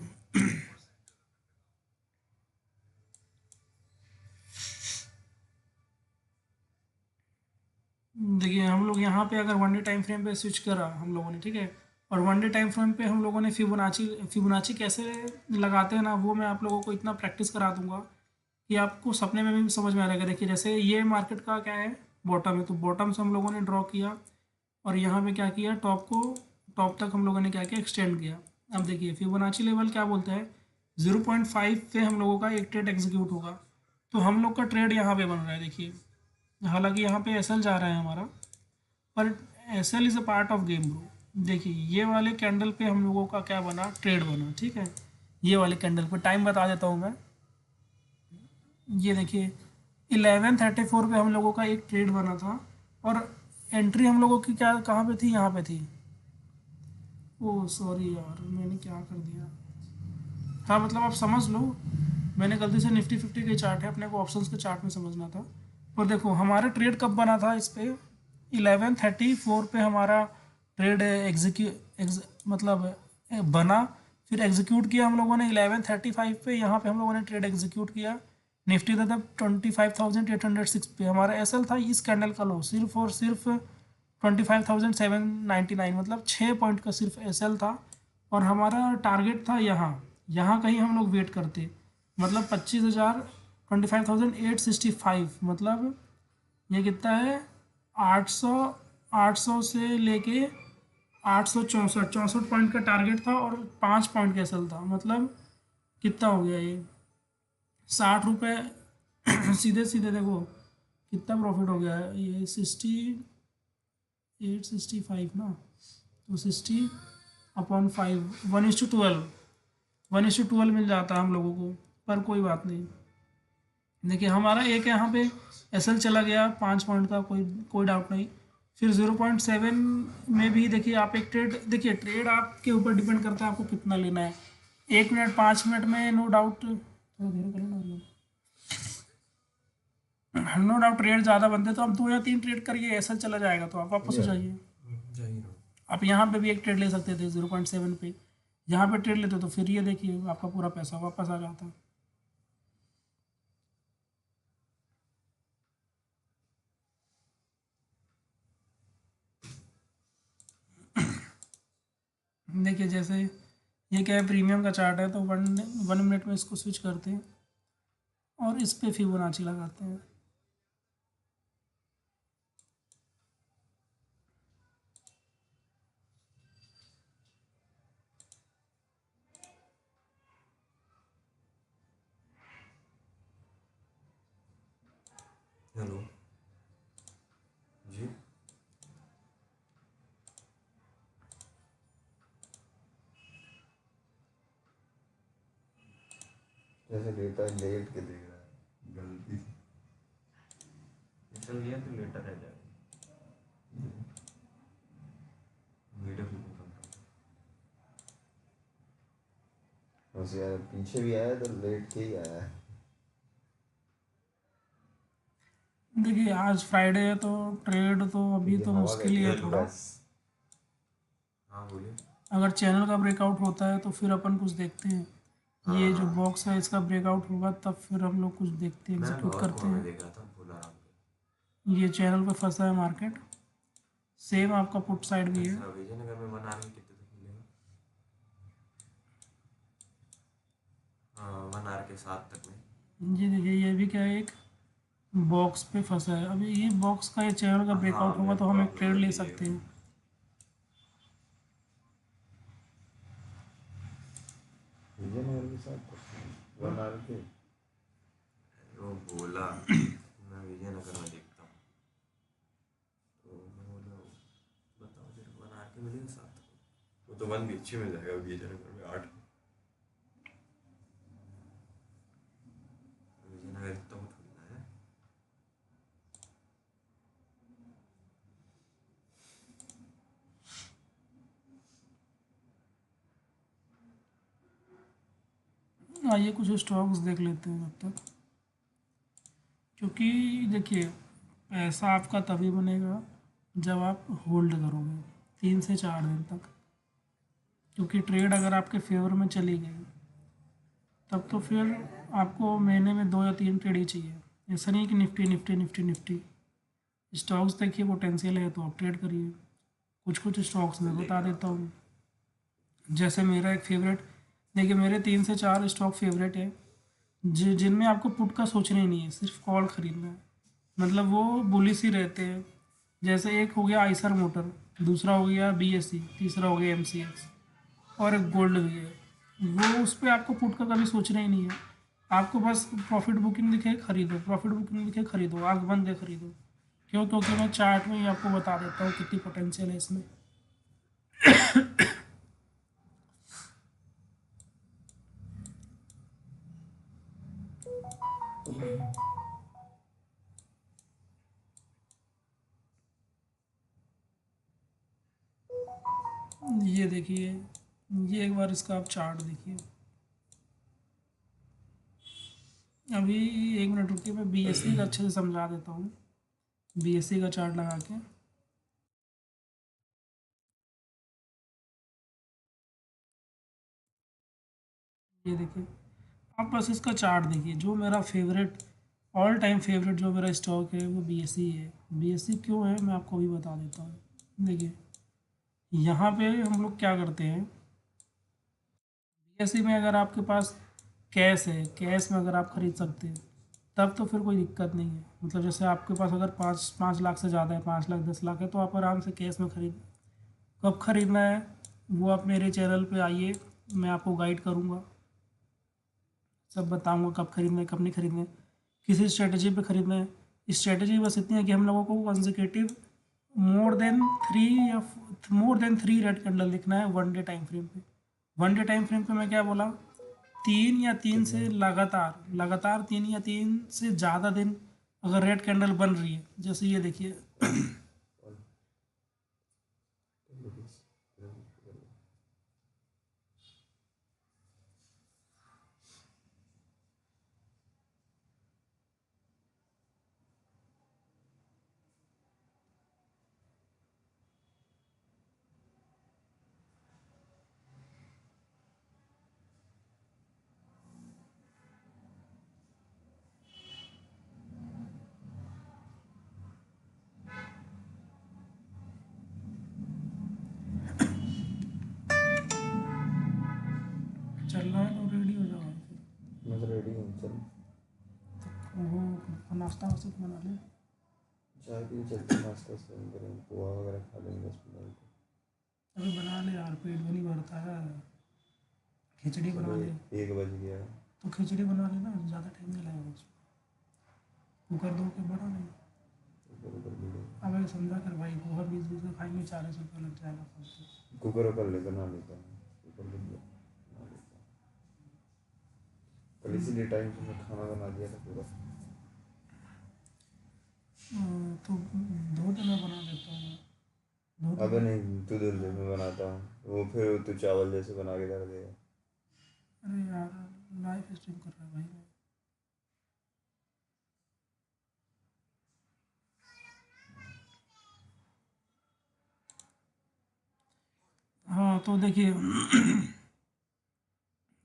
देखिए हम लोग यहाँ पे अगर 1 डे टाइम फ्रेम पे स्विच करा हम लोगों ने, ठीक है, और 1 डे टाइम फ्रेम पे हम लोगों ने फिबोनाची कैसे लगाते हैं ना, वो मैं आप लोगों को इतना प्रैक्टिस करा दूंगा कि आपको सपने में भी समझ में आ जाएगा। देखिए जैसे ये मार्केट का क्या है, बॉटम है, तो बॉटम से हम लोगों ने ड्रॉ किया, और यहाँ पे क्या किया, टॉप तक हम लोगों ने क्या किया, एक्सटेंड किया। अब देखिए फिबोनाची लेवल क्या बोलता है, 0.5 पे हम लोगों का एक ट्रेड एग्जीक्यूट होगा। तो हम लोग का ट्रेड यहाँ पे बन रहा है, देखिए हालांकि यहाँ पे एसएल जा रहा है हमारा, पर SL is a part of game bro. देखिए ये वाले कैंडल पे हम लोगों का क्या बना, ट्रेड बना, ठीक है। ये वाले कैंडल पे टाइम बता देता हूँ मैं। ये देखिए 11:34 पे हम लोगों का एक ट्रेड बना था, और एंट्री हम लोगों की क्या कहाँ पे थी, यहाँ पे थी। ओह सॉरी यार, मैंने क्या कर दिया। हाँ मतलब आप समझ लो, मैंने गलती से निफ्टी 50 के चार्ट है, अपने को ऑप्शंस के चार्ट में समझना था। पर देखो हमारा ट्रेड कब बना था इस पे, 11:34 पे हमारा ट्रेड मतलब बना, फिर एग्जीक्यूट किया हम लोगों ने 11:35 पे, यहाँ पे हम लोगों ने ट्रेड एग्जीक्यूट किया। निफ्टी था तब 25,806 पे, हमारा एसएल था इस कैंडल का लो सिर्फ और सिर्फ 25,799, मतलब 6 पॉइंट का सिर्फ एसएल था। और हमारा टारगेट था यहाँ, यहाँ कहीं हम लोग वेट करते, मतलब 25,865, मतलब ये कितना है, 800, 800 से लेके 864 पॉइंट का टारगेट था और 5 पॉइंट का एसएल था, मतलब कितना हो गया ये, 60 रुपये सीधे सीधे देखो कितना प्रॉफिट हो गया है ये, 6865 ना, तो 60/5, 1:12, 1:12 मिल जाता है हम लोगों को, पर कोई बात नहीं। देखिए हमारा एक यहाँ पे एसएल चला गया 5 पॉइंट का, कोई कोई डाउट नहीं। फिर 0.7 में भी देखिए आप एक ट्रेड, देखिए ट्रेड आपके ऊपर डिपेंड करता है आपको कितना लेना है। 1 मिनट 5 मिनट में नो डाउट, थोड़ा धीरे करो ना, नो डाउट ट्रेड ज़्यादा बनते तो आप 2 या 3 ट्रेड करिए, एसएल चला जाएगा तो आप वापस हो जाइए। आप यहाँ पे भी एक ट्रेड ले सकते थे 0.7 पे, यहाँ पे ट्रेड लेते तो फिर ये देखिए आपका पूरा पैसा वापस आ जाता। देखिए जैसे ये क्या है, प्रीमियम का चार्ट है, तो 1 मिनट में इसको स्विच करते हैं और इस पे फिबोनाची लगाते हैं। हेलो जी। जैसे डेटा लेट के देख रहा है गलती से, चल गया तो लेटर रह जाएगा। वीडियो क्लिपिंग करता हूँ बस यार, पीछे भी आया तो लेट के ही आया है। देखिए आज फ्राइडे है तो ट्रेड तो अभी क्योंकि तो हवा मुश्किल ही कहती है है थोड़ा। बस। हाँ बोलिए। अगर चैनल का ब्रेकआउट होता है तो फिर अपन कुछ देखते हैं, ये जो हाँ बॉक्स है इसका ब्रेकआउट होगा तब फिर हम लोग कुछ देखते हैं, मैं एग्जीक्यूट बहुत करते कुआं में हैं। देख रहा था फुल आराम ये चैनल पे फंसा है मार्केट, सेम आपका पुट साइड भी से। है। ऐसा विजयनगर में बना रहे कितने तक मिलेगा? हाँ 1 आवर के 7 तक में। जी देखिए ये भी क्या है, एक बॉक्स पे फंसा है, अभी ये बॉक्स का, ये चैनल का हाँ ब्रेकआउट होगा मेरे तो को हम एक आप ट्रेड नंबर ले सकते दीजिएगा। हैं। विजयनगर के साथ 1 आवर के, वो बोला मैं विजयनगर में देखता हूँ, तो मैं बोला बताओ तेरे को 1 आवर के मिलेगा 7 तक। वो तो 1 भी अच्छे मिल जाएगा विजयनगर में 8 में। विजयनगर इतना कुछ थोड़ी ना है। आइए कुछ स्टॉक्स देख लेते हैं तब तक, क्योंकि देखिए पैसा आपका तभी बनेगा जब आप होल्ड करोगे 3 से 4 दिन तक, क्योंकि ट्रेड अगर आपके फेवर में चली गई तब तो फिर आपको महीने में 2 या 3 ट्रेड ही चाहिए। ऐसा नहीं कि Nifty Nifty Nifty Nifty, stocks देखिए पोटेंशियल है तो आप ट्रेड करिए। कुछ कुछ स्टॉक्स मैं बता लेके देता आता हूँ। हूँ, जैसे मेरा एक फेवरेट, देखिए मेरे 3 से 4 स्टॉक फेवरेट है जिनमें आपको पुट का सोचना ही नहीं है, सिर्फ कॉल खरीदना है, मतलब वो बुलिश ही रहते हैं। जैसे एक हो गया आइसर मोटर, दूसरा हो गया बीएससी, तीसरा हो गया एमसीएक्स, और एक गोल्ड भी है। वो उस पर आपको पुट का कभी सोचना ही नहीं है, आपको बस प्रॉफिट बुकिंग दिखे खरीदो, प्रॉफिट बुकिंग दिखे खरीदो, आंख बंद है खरीदो। क्यों? क्योंकि मैं चार्ट में ही आपको बता देता हूँ कितनी पोटेंशियल है इसमें। ये देखिए, ये एक बार इसका आप चार्ट देखिए। अभी 1 मिनट रुकिए, मैं बीएससी का अच्छे से समझा देता हूँ, बीएससी का चार्ट लगा के। ये देखिए, आप बस इसका चार्ट देखिए। जो मेरा फेवरेट, ऑल टाइम फेवरेट जो मेरा स्टॉक है वो BSE है। BSE क्यों है मैं आपको भी बता देता हूँ। देखिए यहाँ पे हम लोग क्या करते हैं, BSE में अगर आपके पास कैश है, कैश में अगर आप खरीद सकते हैं तब तो फिर कोई दिक्कत नहीं है। मतलब जैसे आपके पास अगर 5 लाख से ज़्यादा है, 5 लाख 10 लाख है, तो आप आराम से कैश में खरीद। कब खरीदना है वो आप मेरे चैनल पे आइए, मैं आपको गाइड करूँगा, सब बताऊँगा कब खरीदना है कब नहीं खरीदना है, किसी स्ट्रेटजी पे खरीदना है। स्ट्रेटजी बस इतनी है कि हम लोगों को consecutive more than 3 red candle दिखना है 1 डे टाइम फ्रेम पे। 1 डे टाइम फ्रेम पे मैं क्या बोला, 3 से लगातार लगातार 3 से ज़्यादा दिन अगर रेड कैंडल बन रही है, जैसे ये देखिए चल रहा है तो रेडी हो जाओ फिर। मैं तो रेडी हूँ, चल वो नाश्ता वास्ता तो बना ले। चाय पी चलते हैं, नाश्ता से करेंगे, पोहा वगैरह खा लेंगे 10-15 मिनट। अभी बना ले यार, पेट भी नहीं भरता है। खिचड़ी बना ले। 1 बज गया है। तो खिचड़ी बना लेना, ज़्यादा टाइम नहीं लगेगा उसमें। कुकर दो के बना ले। कुकर ले लो। अब ये समझा कर भाई, पोहा 20-20 का खाएंगे, 40 रुपये लग जाएगा फालतू। कुकर कर ले, बना लेता हूँ, कुकर ले लो, बना लेता हूँ। कल इसीलिए टाइम से मैं खाना बना दिया था पूरा। तो 2 दिन में बना देता हूँ मैं। अब नहीं, तू दूर से मैं बनाता हूँ, वो फिर तू चावल जैसे बना के रख देगा। अरे यार, लाइव स्ट्रीम कर रहा है भाई। हाँ तो देखिए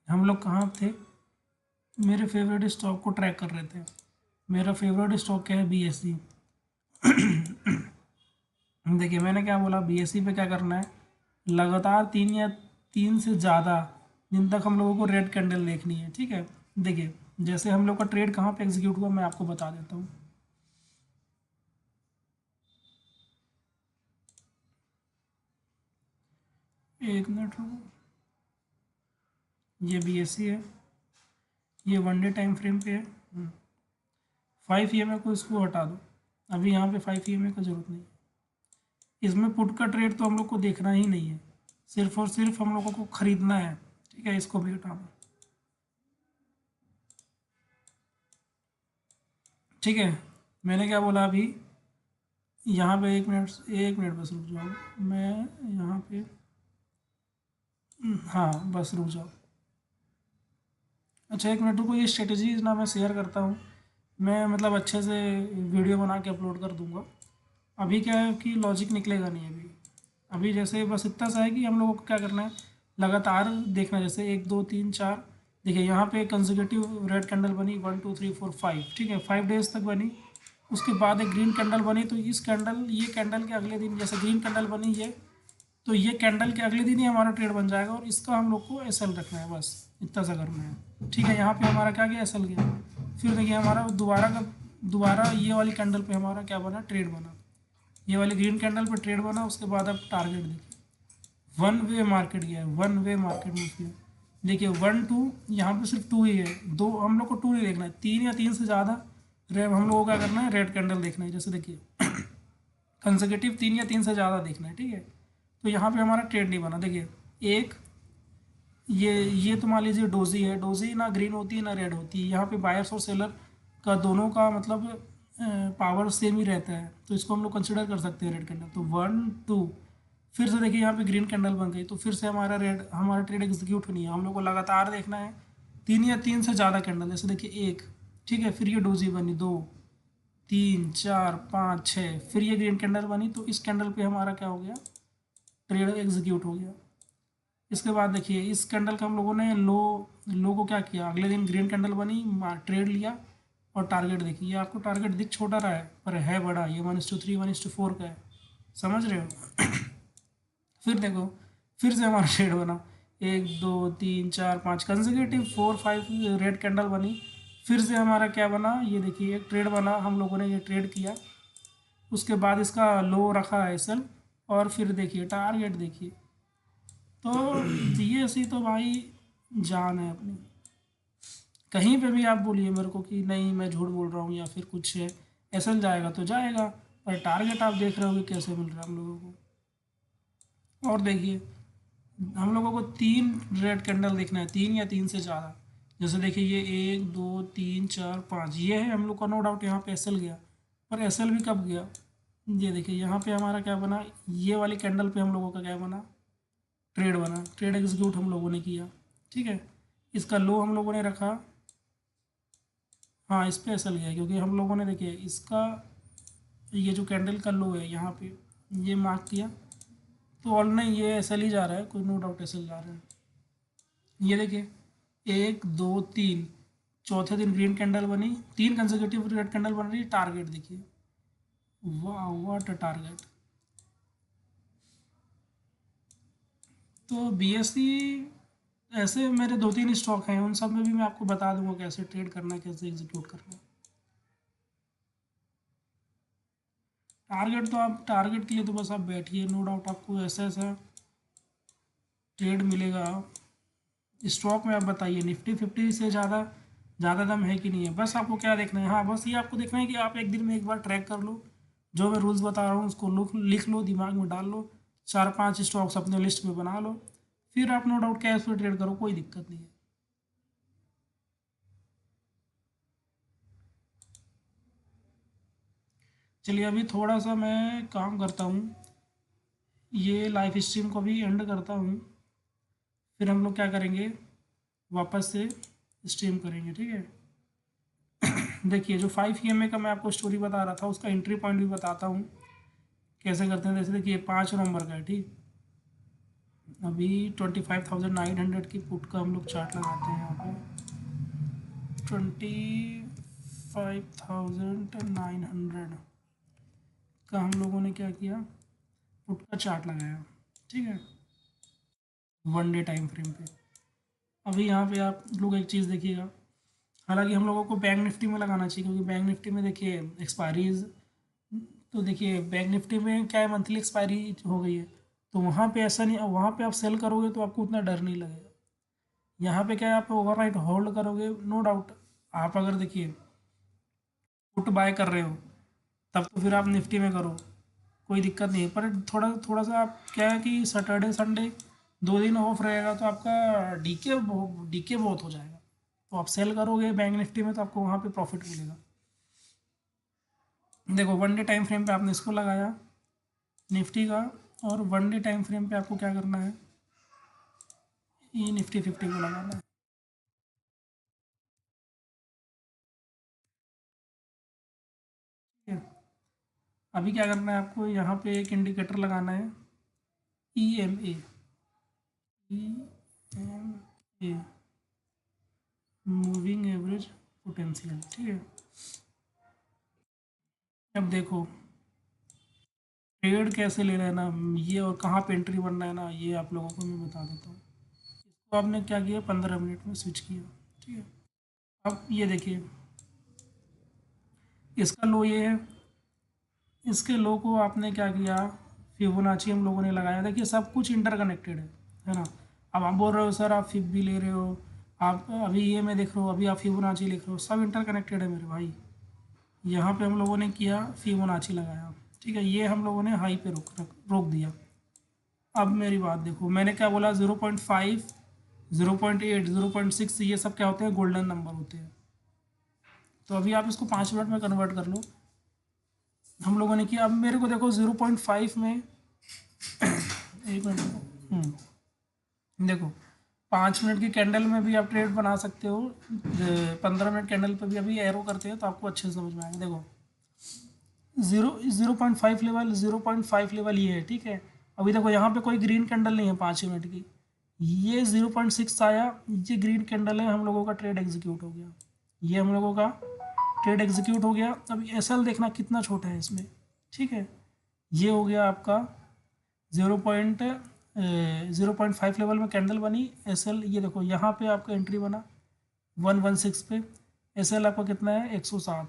हम लोग कहाँ थे, मेरे फेवरेट स्टॉक को ट्रैक कर रहे थे। मेरा फेवरेट स्टॉक क्या है, BSE। देखिए मैंने क्या बोला, BSE पे क्या करना है, लगातार 3 से ज़्यादा दिन तक हम लोगों को रेड कैंडल देखनी है, ठीक है। देखिए जैसे हम लोग का ट्रेड कहाँ पे एग्जीक्यूट हुआ मैं आपको बता देता हूँ। एक मिनट रुको, ये BSE है, ये 1 डे टाइम फ्रेम पे है। 5 EMA को इसको हटा दो, अभी यहाँ पे 5 EMA का ज़रूरत नहीं है। इसमें पुट का ट्रेड तो हम लोग को देखना ही नहीं है, सिर्फ और सिर्फ हम लोगों को खरीदना है, ठीक है। इसको भी हटा दो, ठीक है। मैंने क्या बोला अभी, यहाँ पे 1 मिनट बस रुक जाओ, मैं यहाँ पे हाँ बस रुक जाओ। अच्छा 1 मिनट रुको, ये स्ट्रेटजीज ना मैं शेयर करता हूँ, मैं मतलब अच्छे से वीडियो बना के अपलोड कर दूँगा। अभी क्या है कि लॉजिक निकलेगा नहीं अभी। अभी जैसे बस इतना सा है कि हम लोगों को क्या करना है, लगातार देखना। जैसे 1 2 3 4, देखिए यहाँ पे कंसेक्यूटिव रेड कैंडल बनी 1 2 3 4 5, ठीक है, 5 डेज तक बनी। उसके बाद एक ग्रीन कैंडल बनी, तो इस कैंडल, ये कैंडल के अगले दिन जैसे ग्रीन कैंडल बनी ये, तो ये कैंडल के अगले दिन ही हमारा ट्रेड बन जाएगा, और इसका हम लोग को SL रखना है, बस इतना सा करना है, ठीक है। यहाँ पे हमारा क्या गया, SL गया। फिर देखिए हमारा दोबारा ये वाली कैंडल पे हमारा क्या बना, ट्रेड बना। ये वाली ग्रीन कैंडल पे ट्रेड बना, उसके बाद अब टारगेट देखिए, 1 वे मार्केट गया है, 1 वे मार्केट में गया। देखिए 1 2, यहाँ पे सिर्फ 2 ही है, दो हम लोग को 2 नहीं देखना है, 3 या 3 से ज़्यादा हम लोगों को क्या करना है, रेड कैंडल देखना है। जैसे देखिए कंसेक्यूटिव 3 या 3 से ज़्यादा देखना है, ठीक है। तो यहाँ पे हमारा ट्रेड नहीं बना। देखिए एक ये तो मान लीजिए डोजी है, डोजी ना ग्रीन होती है ना रेड होती है। यहाँ पे बायर्स और सेलर का दोनों का मतलब पावर सेम ही रहता है, तो इसको हम लोग कंसिडर कर सकते हैं रेड कैंडल। तो 1 2, फिर से देखिए यहाँ पे ग्रीन कैंडल बन गई, तो फिर से हमारा ट्रेड एग्जीक्यूट नहीं है। हम लोग को लगातार देखना है 3 या 3 से ज़्यादा कैंडल। जैसे देखिए 1, ठीक है, फिर ये डोजी बनी 2 3 4 5 6, फिर ये ग्रीन कैंडल बनी, तो इस कैंडल पे हमारा क्या हो गया, ट्रेड एग्जीक्यूट हो गया। इसके बाद देखिए इस कैंडल का हम लोगों ने लो को क्या किया, अगले दिन ग्रीन कैंडल बनी, ट्रेड लिया और टारगेट देखिए, ये आपको टारगेट दिख छोटा रहा है पर है बड़ा, ये 1:3 1:4 का है, समझ रहे हो। फिर देखो फिर से हमारा शेड बना, 1 2 3 4 5 कंसेक्यूटिव 4 5 रेड कैंडल बनी। फिर से हमारा क्या बना, ये देखिए एक ट्रेड बना, हम लोगों ने ये ट्रेड किया। उसके बाद इसका लो रखा है एसएल, और फिर देखिए टारगेट देखिए। तो बीएसई तो भाई जान है अपनी। कहीं पे भी आप बोलिए मेरे को कि नहीं मैं झूठ बोल रहा हूँ या फिर कुछ है, एसएल जाएगा तो जाएगा, पर टारगेट आप देख रहे हो कि कैसे मिल रहा है हम लोगों को। और देखिए हम लोगों को 3 रेड कैंडल देखना है, 3 या 3 से ज़्यादा। जैसे देखिए ये 1 2 3 4 5 ये है हम लोग का, नो डाउट यहाँ पे एसएल गया, पर एसएल भी कब गया, ये देखिए यहाँ पे हमारा क्या बना, ये वाली कैंडल पे हम लोगों का क्या बना, ट्रेड बना, ट्रेड एग्जीक्यूट हम लोगों ने किया, ठीक है। इसका लो हम लोगों ने रखा, हाँ इस पे एसएल गया क्योंकि हम लोगों ने देखिए इसका ये जो कैंडल का लो है यहाँ पे ये मार्क किया, तो ऑल नहीं ये एसएल ही जा रहा है, कोई नो डाउट एसएल जा रहा है। ये देखिए 1 2 3 चौथे दिन ग्रीन कैंडल बनी, 3 कंसेक्यूटिव रेड कैंडल बन रही है, टारगेट देखिए, वाह व्हाट अ टारगेट। तो बीएससी ऐसे मेरे 2 3 स्टॉक हैं, उन सब में भी मैं आपको बता दूंगा कैसे ट्रेड करना है, कैसे एग्जीक्यूट करना है। टारगेट तो आप टारगेट के लिए तो बस आप बैठिए, नो डाउट आपको ऐसा ऐसा ट्रेड मिलेगा। स्टॉक में आप बताइए निफ्टी 50 से ज़्यादा दम है कि नहीं है, बस आपको क्या देखना है, हाँ बस ये आपको देखना है कि आप एक दिन में एक बार ट्रैक कर लो, जो मैं रूल्स बता रहा हूँ उसको लिख लो, दिमाग में डाल लो, 4 5 स्टॉक्स अपने लिस्ट में बना लो, फिर आप नो डाउट कैश पे ट्रेड करो, कोई दिक्कत नहीं है। चलिए अभी थोड़ा सा मैं काम करता हूँ, ये लाइव स्ट्रीम को भी एंड करता हूँ, फिर हम लोग क्या करेंगे, वापस से स्ट्रीम करेंगे, ठीक है। देखिए जो 5 EMA का मैं आपको स्टोरी बता रहा था उसका एंट्री पॉइंट भी बताता हूँ कैसे करते हैं। जैसे देखिए 5 नवंबर का है, ठीक, अभी 25,900 की पुट का हम लोग चार्ट लगाते हैं यहाँ पे, 25,900 का हम लोगों ने क्या किया, पुट का चार्ट लगाया, ठीक है, 1 डे टाइम फ्रेम पे। अभी यहाँ पे आप लोग एक चीज़ देखिएगा, हालांकि हम लोगों को बैंक निफ्टी में लगाना चाहिए क्योंकि बैंक निफ्टी में देखिए एक्सपायरीज, तो देखिए बैंक निफ्टी में क्या है, मंथली एक्सपायरी हो गई है, तो वहाँ पे ऐसा नहीं, वहाँ पे आप सेल करोगे तो आपको उतना डर नहीं लगेगा। यहाँ पे क्या है, आप ओवरनाइट होल्ड करोगे, नो डाउट आप अगर देखिए पुट बाय कर रहे हो तब तो फिर आप निफ्टी में करो, कोई दिक्कत नहीं है, पर थोड़ा थोड़ा सा आप क्या है कि सैटरडे संडे 2 दिन ऑफ रहेगा तो आपका डीके बहुत हो जाएगा, तो आप सेल करोगे बैंक निफ्टी में तो आपको वहाँ पे प्रॉफिट मिलेगा। देखो 1 डे टाइम फ्रेम पे आपने इसको लगाया निफ्टी का, और 1 डे टाइम फ्रेम पे आपको क्या करना है, ये निफ्टी 50 को लगाना है, ठीक है। अभी क्या करना है आपको, यहाँ पे एक इंडिकेटर लगाना है, EMA, EMA moving average potential, ठीक है। अब देखो ट्रेड कैसे लेना है ना, ये और कहाँ पे एंट्री बनना है ना, ये आप लोगों को मैं बता देता हूँ। इसको आपने क्या किया, 15 मिनट में स्विच किया, ठीक है। अब ये देखिए इसका लो ये है, इसके लो को आपने क्या किया, फिबोनाची हम लोगों ने लगाया, देखिए सब कुछ इंटरकनेक्टेड है ना। अब आप बोल रहे हो सर आप फिब भी ले रहे हो, आप अभी ये मैं देख रहा हूँ, अभी आप फिबोनाची लिख रहे हो, सब इंटरकनेक्टेड है मेरे भाई। यहाँ पे हम लोगों ने किया फिबोनाची लगाया, ठीक है, ये हम लोगों ने हाई पे रोक दिया। अब मेरी बात देखो, मैंने क्या बोला, 0.5 0.8 0.6 ये सब क्या होते हैं, गोल्डन नंबर होते हैं। तो अभी आप इसको 5 मिनट में कन्वर्ट कर लो, हम लोगों ने किया। अब मेरे को देखो 0.5 में, एक मिनट देखो 5 मिनट की कैंडल में भी आप ट्रेड बना सकते हो, 15 मिनट कैंडल पे भी अभी एरो करते हैं तो आपको अच्छे से समझ में आएगा। देखो 0.5 लेवल, 0.5 लेवल ये है, ठीक है। अभी देखो यहाँ पे कोई ग्रीन कैंडल नहीं है 5 मिनट की, ये 0.6 आया, ये ग्रीन कैंडल है, हम लोगों का ट्रेड एग्जीक्यूट हो गया, ये हम लोगों का ट्रेड एग्जीक्यूट हो गया। अब एसएल देखना कितना छोटा है इसमें, ठीक है। ये हो गया आपका 0.5 लेवल में कैंडल बनी एसएल, ये देखो यहाँ पे आपका एंट्री बना 116 पे, एसएल आपका कितना है 107,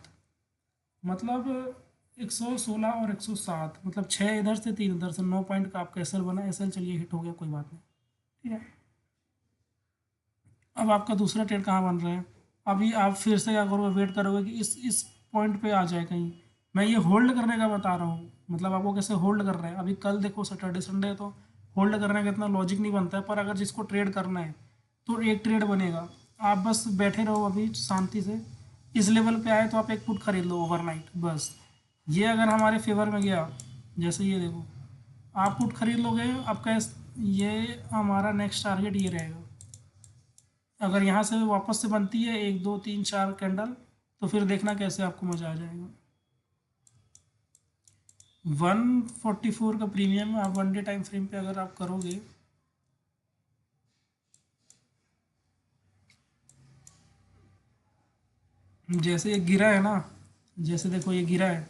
मतलब 116 और 107, मतलब 6 इधर से 3 इधर से, 9 पॉइंट का आपका एसएल बना। एसएल चलिए हिट हो गया, कोई बात नहीं, ठीक है। अब आपका दूसरा ट्रेड कहाँ बन रहा है, अभी आप फिर से क्या करोगे, वेट करोगे कि इस पॉइंट पे आ जाए कहीं। मैं ये होल्ड करने का बता रहा हूँ, मतलब आपको कैसे होल्ड करना है। अभी कल देखो सैटरडे संडे है तो होल्ड करने का इतना लॉजिक नहीं बनता है, पर अगर जिसको ट्रेड करना है तो एक ट्रेड बनेगा। आप बस बैठे रहो अभी शांति से, इस लेवल पे आए तो आप एक पुट खरीद लो ओवरनाइट बस। ये अगर हमारे फेवर में गया, जैसे ये देखो, आप पुट खरीद लोगे, आपका ये हमारा नेक्स्ट टारगेट ये रहेगा। अगर यहाँ से वापस से बनती है 1 2 3 4 कैंडल, तो फिर देखना कैसे आपको मज़ा आ जाएगा। 144 का प्रीमियम आप 1 डे टाइम फ्रेम पे अगर आप करोगे, जैसे ये गिरा है ना, जैसे देखो ये गिरा है,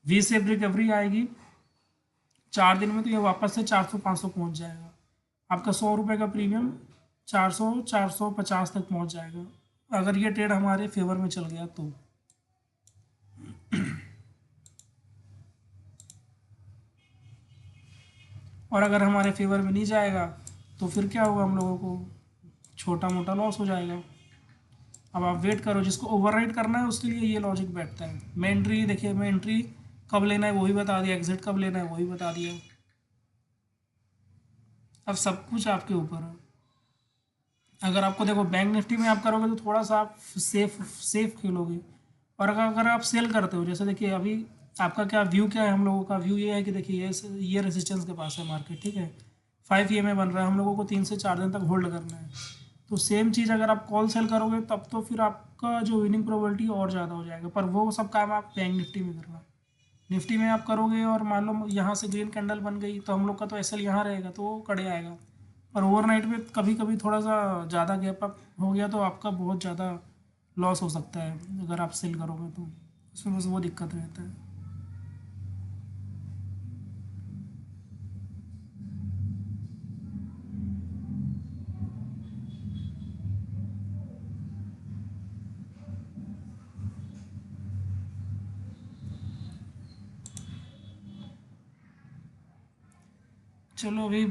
वी शेप रिकवरी आएगी 4 दिन में, तो ये वापस से 400 500 पहुँच जाएगा। आपका 100 रुपये का प्रीमियम 400 450 तक पहुँच जाएगा, अगर ये ट्रेड हमारे फेवर में चल गया तो। और अगर हमारे फेवर में नहीं जाएगा तो फिर क्या होगा, हम लोगों को छोटा मोटा लॉस हो जाएगा। अब आप वेट करो, जिसको ओवरराइड करना है उसके लिए ये लॉजिक बैठता है। मैं एंट्री देखिए, मैं एंट्री कब लेना है वही बता दिया, एग्जिट कब लेना है वही बता दिया। अब सब कुछ आपके ऊपर है। अगर आपको देखो बैंक निफ्टी में आप करोगे तो थोड़ा सा आप सेफ सेफ खेलोगे, और अगर आप सेल करते हो, जैसे देखिए अभी आपका क्या व्यू, क्या है हम लोगों का व्यू, ये है कि देखिए ये रेजिस्टेंस के पास है मार्केट, ठीक है। 5 EMA बन रहा है, हम लोगों को 3 से 4 दिन तक होल्ड करना है। तो सेम चीज़ अगर आप कॉल सेल करोगे तब तो फिर आपका जो विनिंग प्रोबेबिलिटी और ज़्यादा हो जाएगा, पर वो सब काम आप बैंक निफ्टी में करना। निफ्टी में आप करोगे और मान लो यहाँ से ग्रीन कैंडल बन गई तो हम लोग का तो एसएल यहाँ रहेगा, तो वो कड़े आएगा। पर ओवरनाइट में कभी कभी थोड़ा सा ज़्यादा गैप अप हो गया तो आपका बहुत ज़्यादा लॉस हो सकता है अगर आप सेल करोगे तो, उसमें बस वो दिक्कत रहता है। चलो अभी